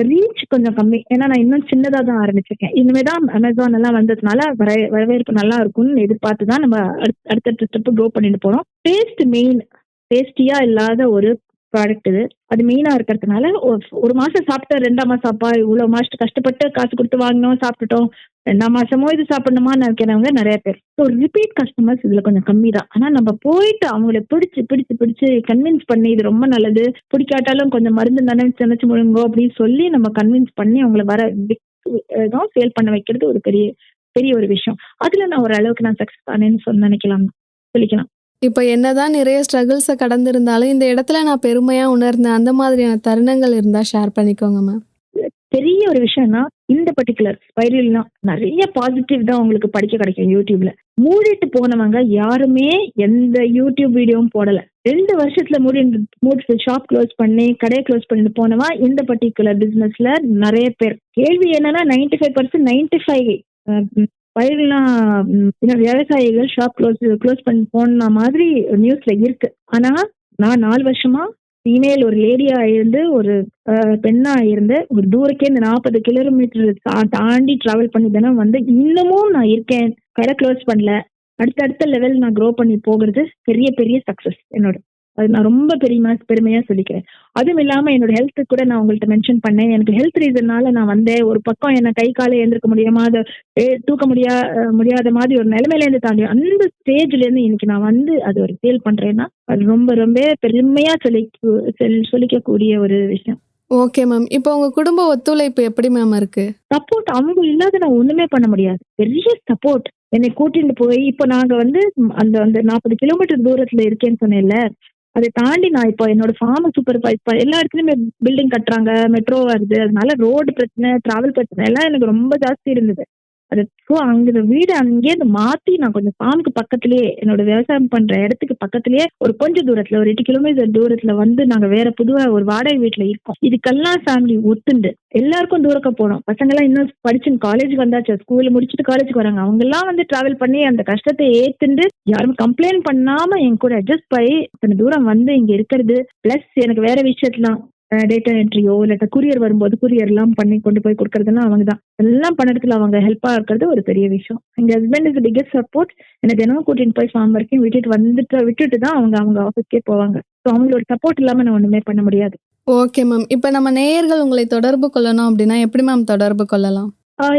ரீச் கொஞ்சம் கம்மி. ஏன்னா நான் இன்னும் சின்னதா தான் ஆரம்பிச்சிருக்கேன். இனிமேதான் அமேசான் எல்லாம் வந்ததுனால வரவேற்பு நல்லா இருக்கும்னு எதிர்பார்த்து தான் நம்ம அடுத்தடுத்த ஸ்டெப் க்ரோ பண்ணிட்டு போறோம். Taste main. டேஸ்டியா இல்லாத ஒரு ப்ராடக்ட் இது. அது மெயினா இருக்கிறதுனால ஒரு மாசம் சாப்பிட்டா 2ஆம் மாசம் அப்பா இவ்வளவு மாசம் கஷ்டப்பட்டு காசு கொடுத்து வாங்கினோம், சாப்பிட்டுட்டோம், 2ஆம் மாசமோ இது சாப்பிடணுமா நினைக்கிறவங்க நிறைய பேர். ஸோ ரிப்பீட் கஸ்டமர்ஸ் இதுல கொஞ்சம் கம்மி தான். ஆனா நம்ம போயிட்டு அவங்கள பிடிச்சு கன்வின்ஸ் பண்ணி இது ரொம்ப நல்லது, பிடிக்காட்டாலும் கொஞ்சம் மருந்து நினைச்சு முழுங்கோ அப்படின்னு சொல்லி நம்ம கன்வின்ஸ் பண்ணி அவங்களை வர சேல் பண்ண வைக்கிறது ஒரு பெரிய பெரிய ஒரு விஷயம். அதுல நான் ஒரு அளவுக்கு நான் சக்சஸ் ஆனேன்னு சொல்லிக்கலாம். இப்போ என்னதான் நிறைய ஸ்ட்ரகிள்ஸை கடந்திருந்தாலும் இந்த இடத்துல நான் பெருமையா உணர்ந்தேன் அந்த மாதிரியான தருணங்கள் இருந்தா ஷேர் பண்ணிக்கோங்க மேம். பெரிய ஒரு விஷயம்னா இந்த பர்டிகுலர் ஸ்பைரல்னா நிறைய பாசிட்டிவ் தான் உங்களுக்கு படிக்க கிடைக்கும் யூடியூப்ல. மூடிட்டு போனவங்க யாருமே எந்த யூடியூப் வீடியோவும் போடல. 2 வருஷத்துல மூடி ஷாப் க்ளோஸ் பண்ணி கடையை க்ளோஸ் பண்ணிட்டு போனவா இந்த பர்டிகுலர் பிசினஸ்ல நிறைய பேர். கேள்வி என்னன்னா 95% பயிரெல்லாம் விவசாயிகள் ஷாப் க்ளோஸ் பண்ணி போன மாதிரி நியூஸ்ல இருக்கு. ஆனா நான் 4 வருஷமா ஃபீமேல் ஒரு லேடியா இருந்து ஒரு பெண்ணா இருந்து ஒரு தூரக்கே இந்த 40 கிலோமீட்டர் தாண்டி டிராவல் பண்ணி தானே வந்து இன்னமும் நான் இருக்கேன். கடை க்ளோஸ் பண்ணல. அடுத்த லெவல் நான் க்ரோ பண்ணி போகிறது பெரிய பெரிய சக்சஸ் என்னோட. அது நான் ரொம்ப பெருமையா சொல்லிக்கிறேன். அதுவும் இல்லாம என்னோட ஹெல்த் கூட நான் உங்கள்கிட்ட மென்ஷன் பண்ணேன். எனக்கு ஹெல்த் ரீசன்னால நான் வந்தேன். ஒரு பக்கம் என்ன கை காலை எழுந்திருக்க முடியாம தூக்க முடியாத மாதிரி ஒரு நிலைமையில இருந்து தாண்டி அந்த ஸ்டேஜ்ல இருந்து இன்னைக்கு நான் வந்து அது ஒரு சேல் பண்றேன்னா அது ரொம்ப ரொம்ப பெருமையா சொல்லிக்கக்கூடிய ஒரு விஷயம். Okay ma'am. இப்போ உங்க குடும்ப ஒத்துழைப்பு எப்படி மேம் இருக்கு? சப்போர்ட் அவங்க இல்லாத நான் ஒண்ணுமே பண்ண முடியாது. பெரிய சப்போர்ட். என்னை கூட்டிட்டு போய் இப்போ நாங்க வந்து அந்த 40 கிலோமீட்டர் தூரத்துல இருக்கேன்னு சொன்னேன்ல, அதை தாண்டி நான் இப்போ என்னோட ஃபார்ம் சூப்பர்வைஸ் எல்லா இடத்துலயுமே பில்டிங் கட்டுறாங்க, மெட்ரோ வருது, அதனால ரோடு பிரச்சனை, டிராவல் பிரச்சனை எல்லாம் எனக்கு ரொம்ப ஜாஸ்தி இருந்தது. அது அங்க வீடு அங்கேயே மாத்தி நான் கொஞ்சம் ஃபார்முக்கு பக்கத்திலேயே என்னோட விவசாயம் பண்ற இடத்துக்கு பக்கத்திலேயே ஒரு கொஞ்சம் தூரத்துல ஒரு 8 கிலோமீட்டர் தூரத்துல வந்து நாங்க வேற புதுவா ஒரு வாடகை வீட்டுல இருக்கோம். இதுக்கெல்லாம் ஃபேமிலி ஒத்துண்டு எல்லாருக்கும் தூரக்க போனோம். பசங்க எல்லாம் இன்னும் படிச்சு காலேஜுக்கு வந்தாச்சு, ஸ்கூல் முடிச்சுட்டு காலேஜுக்கு வராங்க. அவங்க எல்லாம் வந்து டிராவல் பண்ணி அந்த கஷ்டத்தை ஏத்துண்டு யாரும் கம்ப்ளைண்ட் பண்ணாம என் கூட அட்ஜஸ்ட் பண்ணி அத்தனை தூரம் வந்து இங்க இருக்கிறது. பிளஸ் எனக்கு வேற விஷயத்துலாம் டேட்டா என்ட்ரியோ இல்ல குரியர் வரும்போது குரியர் எல்லாம் பண்ணி கொண்டு போய் கொடுக்கறதுலாம் அவங்க தான் எல்லாம் பண்ணறதுல அவங்க ஹெல்ப்பா இருக்கிறது ஒரு பெரிய விஷயம். எங்க ஹஸ்பண்ட் இஸ் பிகெஸ்ட் சப்போர்ட். எனக்கு தினமும் கூட்டிட்டு போய் ஃபார்ம் வரைக்கும் விட்டுட்டு தான் அவங்க ஆஃபீஸ்க்கே போவாங்க. ஸோ அவங்களோட சப்போர்ட் இல்லாம நான் ஒண்ணுமே பண்ண முடியாது. Okay ma'am. இப்போ நம்ம நேயர்கள் உங்களை தொடர்பு கொள்ளணும் அப்படின்னா எப்படி மேம் தொடர்பு கொள்ளலாம்?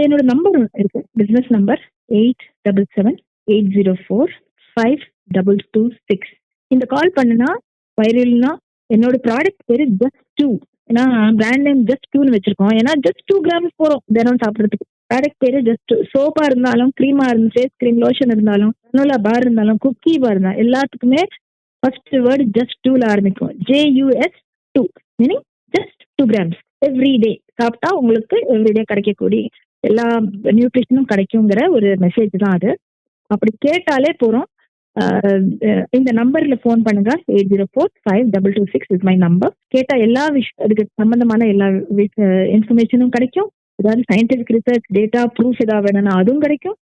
என்னோட நம்பர் இருக்கு, பிசினஸ் நம்பர் 8778045226. இந்த கால் பண்ணுனா வைரல்னா என்னோட ப்ராடக்ட் பேரு ஜஸ்ட் 2. ஏன்னா பிராண்ட் நேம் ஜஸ்ட் 2ன்னு வச்சிருக்கோம். ஏன்னா ஜஸ்ட் 2 கிராம்ஸ் போறோம் தினம் சாப்பிட்றதுக்கு. ப்ராடக்ட் பேரு ஜஸ்ட். சோப்பா இருந்தாலும், க்ரீமா இருந்தாலும், ஃபேஸ் க்ரீம், லோஷன் இருந்தாலும், கனோலா பார் இருந்தாலும், குக்கி பார் இருந்தாலும் எல்லாத்துக்குமே ஃபர்ஸ்ட் வேர்டு ஜஸ்ட் 2ல ஆரம்பிக்கும். JUS2 meaning just 2 grams every day சாப்பிட்டா உங்களுக்கு எவ்ரிடே கிடைக்கக்கூடிய எல்லா நியூட்ரிஷனும் கிடைக்குங்கிற ஒரு மெசேஜ் தான் அது. அப்படி கேட்டாலே போறோம். இந்த நம்பர்ல ஃபோன் பண்ணுங்க. 804-5226 இஸ் மை நம்பர். கேட்டா எல்லா அதுக்கு சம்பந்தமான எல்லா இன்ஃபர்மேஷனும் கிடைக்கும். ஏதாவது சயின்டிபிக் ரிசர்ச் டேட்டா ப்ரூஃப் ஏதாவது வேணும்னா அதுவும் கிடைக்கும்.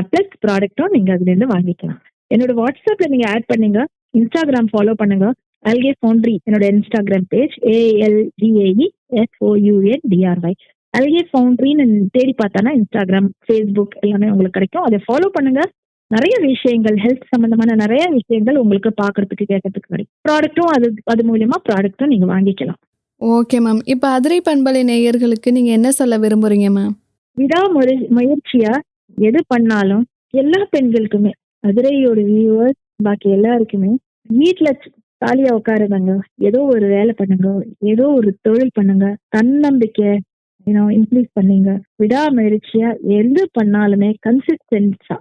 பிளஸ் ப்ராடக்டும் நீங்க அதுல இருந்து வாங்கிக்கலாம். என்னோட வாட்ஸ்அப்ல நீங்க ஆட் பண்ணீங்க. இன்ஸ்டாகிராம் ஃபாலோ பண்ணுங்க. அல்கே ஃபவுண்டரி என்னோட இன்ஸ்டாகிராம் பேஜ். ALGAEFOUNDRY அல்கே ஃபவுண்டரின்னு தேடி பார்த்தானா இன்ஸ்டாகிராம், ஃபேஸ்புக் எல்லாமே உங்களுக்கு கிடைக்கும். அதை ஃபாலோ பண்ணுங்க. நிறைய விஷயங்கள் ஹெல்த் சம்பந்தமான நிறைய விஷயங்கள் உங்களுக்கு பாக்குறதுக்கு கேட்கறதுக்கு கிடைக்கும். ப்ராடக்ட்டும் அது மூலியமா ப்ராடக்ட்டும் நீங்க வாங்கிக்கலாம். Okay ma'am. இப்போ அதிரை பண்பலை நேயர்களுக்கு நீங்கள் என்ன சொல்ல விரும்புகிறீங்க மேம்? முயற்சியா எது பண்ணாலும் எல்லா பெண்களுக்குமே, அதிரையோட வியூவர்ஸ் பாக்கி எல்லாருக்குமே வீட்டுல காலியா உட்காருதாங்க, ஏதோ ஒரு வேலை பண்ணுங்க, ஏதோ ஒரு தொழில் பண்ணுங்க, தன்னம்பிக்கை இன்க்ரீஸ் பண்ணீங்க. விடாமுயற்சியா எது பண்ணாலுமே கன்சிஸ்டன்டா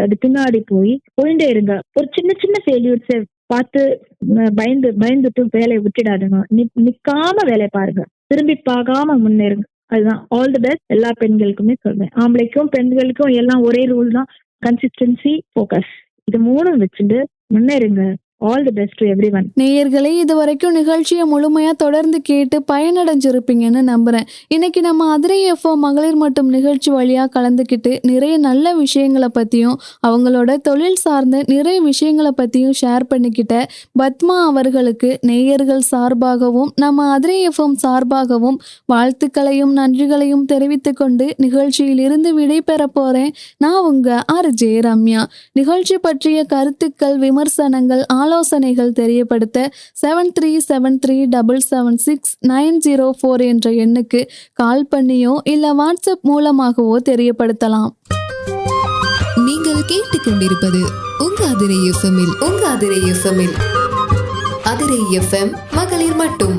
அது பின்னாடி போயிட்டே இருங்க. ஒரு சின்ன சின்ன ஃபெயில்யூர்ஸை பார்த்து பயந்துட்டு வேலையை விட்டுடாதுங்க. நிக்காம வேலையை பாருங்க, திரும்பி பார்க்காம முன்னேறுங்க. அதுதான் ஆல் தி பெஸ்ட் எல்லா பெண்களுக்குமே சொல்றேன். ஆம்பளைக்கும் பெண்களுக்கும் எல்லாம் ஒரே ரூல் தான். கன்சிஸ்டன்சி, ஃபோக்கஸ், இது மூணும் வச்சுட்டு முன்னேறுங்க. All the best to everyone. நேயர்களே, இது வரைக்கும் நிகழ்ச்சியை முழுமையாக தொடர்ந்து கேட்டு பயனடைஞ்சிருப்பீங்கன்னு நம்புகிறேன். இன்னைக்கு நம்ம அதிரை எஃப்எம் மகளிர் மட்டும் நிகழ்ச்சி வழியாக கலந்துக்கிட்டு நிறைய நல்ல விஷயங்களை பற்றியும் அவங்களோட தொழில் சார்ந்த நிறைய விஷயங்களை பற்றியும் ஷேர் பண்ணிக்கிட்ட பத்மா அவர்களுக்கு நேயர்கள் சார்பாகவும் நம்ம அதிரை எஃப்எம் சார்பாகவும் வாழ்த்துக்களையும் நன்றிகளையும் தெரிவித்து கொண்டு நிகழ்ச்சியில் இருந்து விடைபெற போகிறேன். நான் உங்கள் RJ ரம்யா. நிகழ்ச்சி பற்றிய கருத்துக்கள், விமர்சனங்கள், ஆலோசனைகள் தெரியப்படுத்த 7373776904 என்ற எண்ணுக்கு கால் பண்ணியோ இல்ல வாட்ஸ்அப் மூலமாகவோ தெரியப்படுத்தலாம். நீங்கள் கேட்டுக்கொண்டிருப்பது உங்க அதிரை எஃப்எம்மில் அதிரை எஃப்எம் மகளிர் மட்டும்.